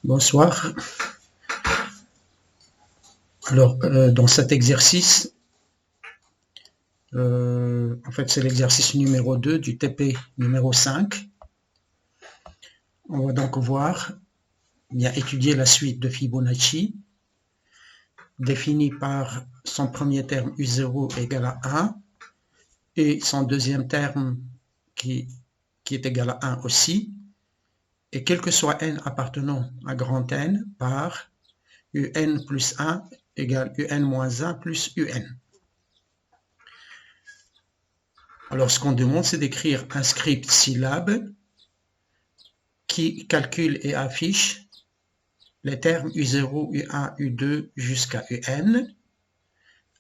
Bonsoir. Alors, dans cet exercice, en fait, c'est l'exercice numéro 2 du TP numéro 5. On va donc voir, bien étudier la suite de Fibonacci, définie par son premier terme U0 égale à 1, et son deuxième terme qui est égal à 1 aussi, et quel que soit n appartenant à grand N par un plus 1 égale un moins 1 plus un. Alors, ce qu'on demande, c'est d'écrire un script syllabe qui calcule et affiche les termes U0, U1, U2 jusqu'à UN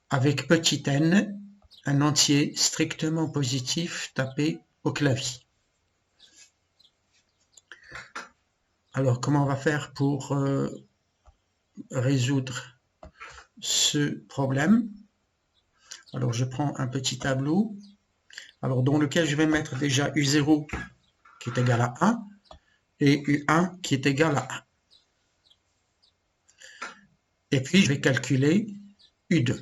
avec petit n, un entier strictement positif tapé au clavier. Alors, comment on va faire pour résoudre ce problème? Alors, je prends un petit tableau, alors dans lequel je vais mettre déjà U0 qui est égal à 1 et U1 qui est égal à 1. Et puis, je vais calculer U2.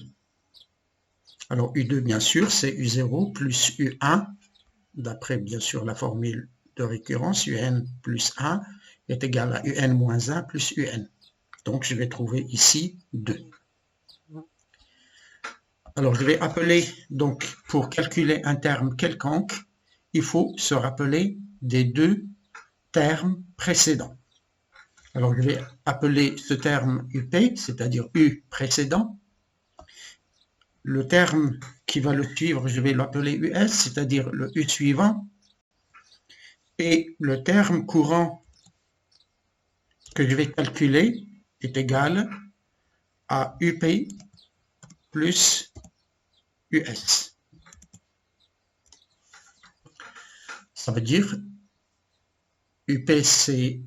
Alors, U2, bien sûr, c'est U0 plus U1, d'après, bien sûr, la formule de récurrence, UN plus 1 est égal à UN moins 1 plus UN. Donc, je vais trouver ici 2. Alors, je vais appeler, donc, pour calculer un terme quelconque, il faut se rappeler des deux termes précédents. Alors, je vais appeler ce terme UP, c'est-à-dire U précédent. Le terme qui va le suivre, je vais l'appeler US, c'est-à-dire le U suivant. Et le terme courant que je vais calculer est égal à UP plus US. Ça veut dire UP c'est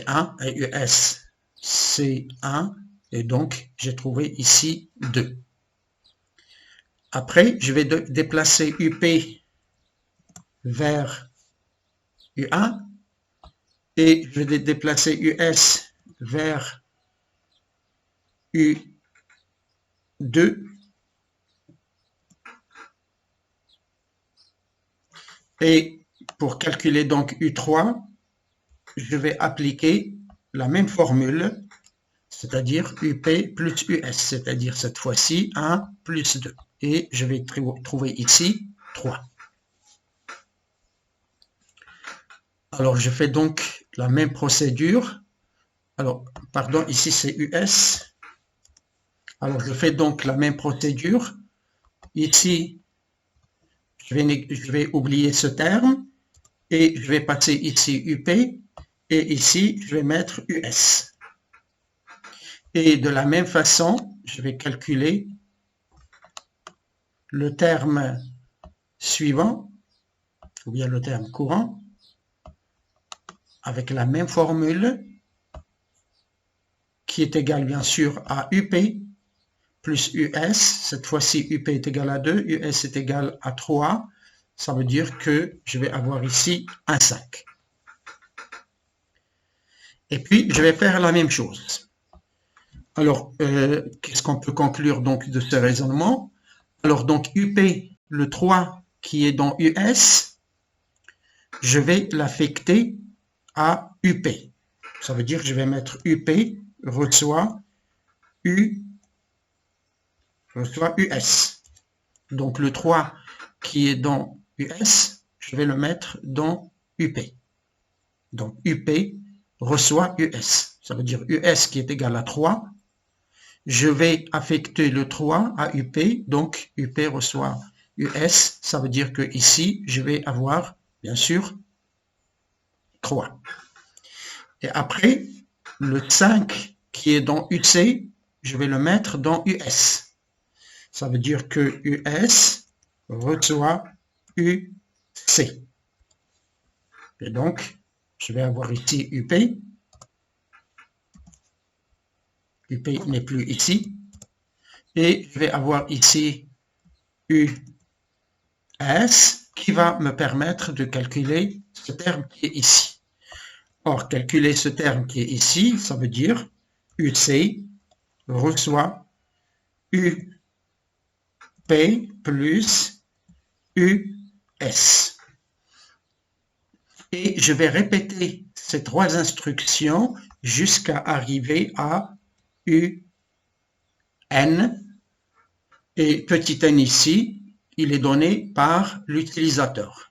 1 et US c'est 1 et donc j'ai trouvé ici 2. Après, je vais déplacer UP vers U1 et je vais déplacer US vers U2. Et pour calculer donc U3, je vais appliquer la même formule, c'est-à-dire UP plus US, c'est-à-dire cette fois-ci 1 plus 2. Et je vais trouver ici 3. Alors, je fais donc la même procédure. Alors, pardon, ici c'est US. Alors, je fais donc la même procédure. Ici, je vais oublier ce terme et je vais passer ici UP et ici, je vais mettre US. Et de la même façon, je vais calculer le terme suivant, ou bien le terme courant, avec la même formule qui est égale bien sûr à UP plus US. Cette fois-ci, UP est égal à 2, US est égal à 3. Ça veut dire que je vais avoir ici un 5. Et puis, je vais faire la même chose. Alors, qu'est-ce qu'on peut conclure donc de ce raisonnement? Alors, donc, UP, le 3 qui est dans US, je vais l'affecter à UP. Ça veut dire que je vais mettre UP reçoit US. Donc, le 3 qui est dans US, je vais le mettre dans UP. Donc, UP reçoit US. Ça veut dire US qui est égal à 3. Je vais affecter le 3 à UP. Donc, UP reçoit US. Ça veut dire que ici, je vais avoir, bien sûr, 3. Et après, le 5 qui est dans UC, je vais le mettre dans US. Ça veut dire que US reçoit UC. Et donc, je vais avoir ici UP. UP n'est plus ici. Et je vais avoir ici US qui va me permettre de calculer ce terme qui est ici. Or, calculer ce terme qui est ici, ça veut dire UC reçoit UP plus US. Et je vais répéter ces trois instructions jusqu'à arriver à UN. Et petit n ici, il est donné par l'utilisateur.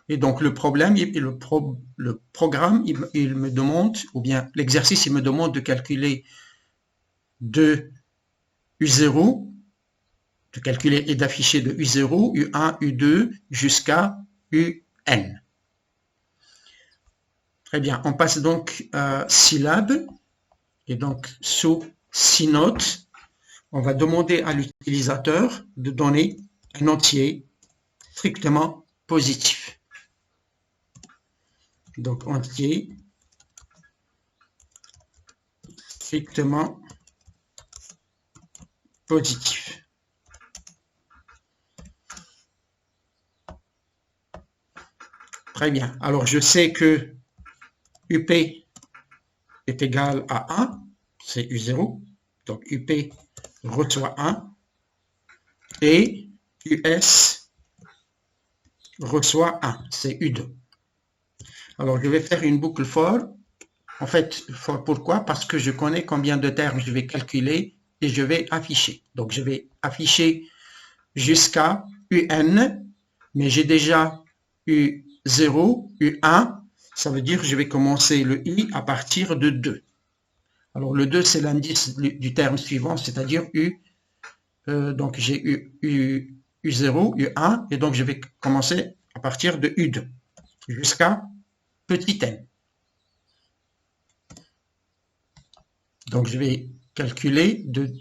Et donc le problème, le programme, il me demande, ou bien l'exercice, il me demande de calculer de U0, de calculer et d'afficher de U0, U1, U2 jusqu'à UN. Très bien, on passe donc à syllabes. Et donc sous C-note, on va demander à l'utilisateur de donner un entier strictement positif. Donc entier strictement positif. Très bien. Alors je sais que UP est égal à 1, c'est U0. Donc UP reçoit 1 et US reçoit 1, c'est U2. Alors je vais faire une boucle for. En fait, for pourquoi? Parce que je connais combien de termes je vais calculer et je vais afficher. Donc je vais afficher jusqu'à UN, mais j'ai déjà U0, U1, ça veut dire que je vais commencer le I à partir de 2. Alors le 2 c'est l'indice du terme suivant, c'est-à-dire U. Donc j'ai U0, U1, et donc je vais commencer à partir de U2 jusqu'à petit n. Donc je vais calculer de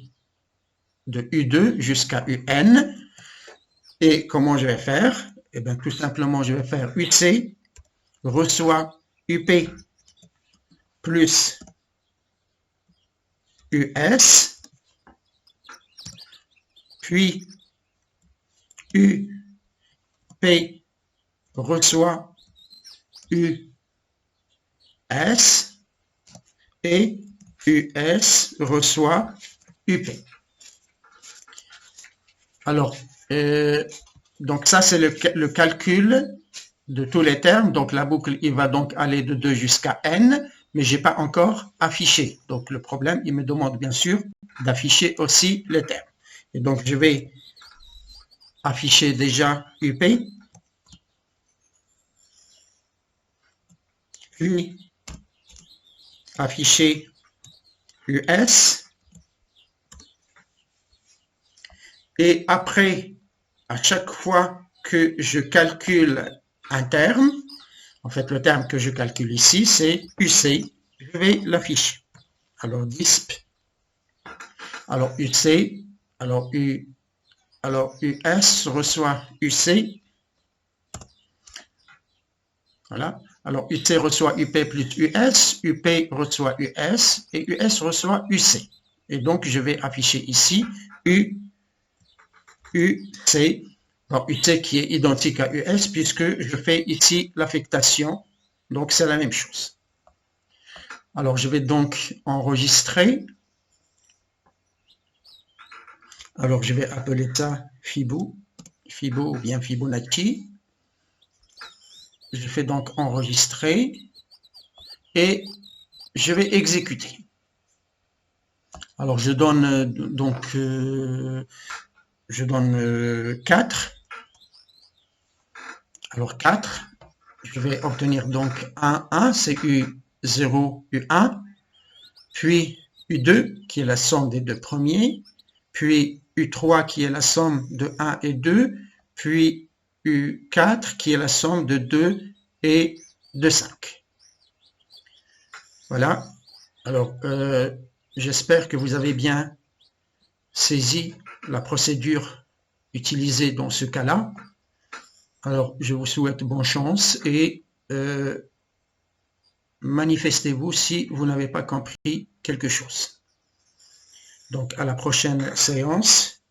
U2 jusqu'à UN. Et comment je vais faire? Eh bien tout simplement je vais faire UC reçoit UP plus US, puis UP reçoit US et US reçoit UP. Alors, donc ça c'est le calcul de tous les termes. Donc la boucle, il va donc aller de 2 jusqu'à n, mais j'ai pas encore affiché. Donc le problème, il me demande bien sûr d'afficher aussi les termes. Et donc je vais afficher déjà UP, puis afficher US, et après, à chaque fois que je calcule un terme, en fait le terme que je calcule ici c'est UC, je vais l'afficher. Alors disp, alors UC, alors US reçoit UC, voilà. Alors UC reçoit UP plus US, UP reçoit US et US reçoit UC. Et donc je vais afficher ici UC, alors UC qui est identique à US puisque je fais ici l'affectation, donc c'est la même chose. Alors je vais donc enregistrer. Alors je vais appeler ça Fibo ou bien Fibonacci. Je fais donc enregistrer et je vais exécuter. Alors je donne donc 4. Alors 4, je vais obtenir donc 1, c'est U0, U1, puis U2 qui est la somme des deux premiers, puis U3 qui est la somme de 1 et 2, puis U4 qui est la somme de 2 et de 5. Voilà. Alors, j'espère que vous avez bien saisi la procédure utilisée dans ce cas-là. Alors, je vous souhaite bonne chance et manifestez-vous si vous n'avez pas compris quelque chose. Donc, à la prochaine séance.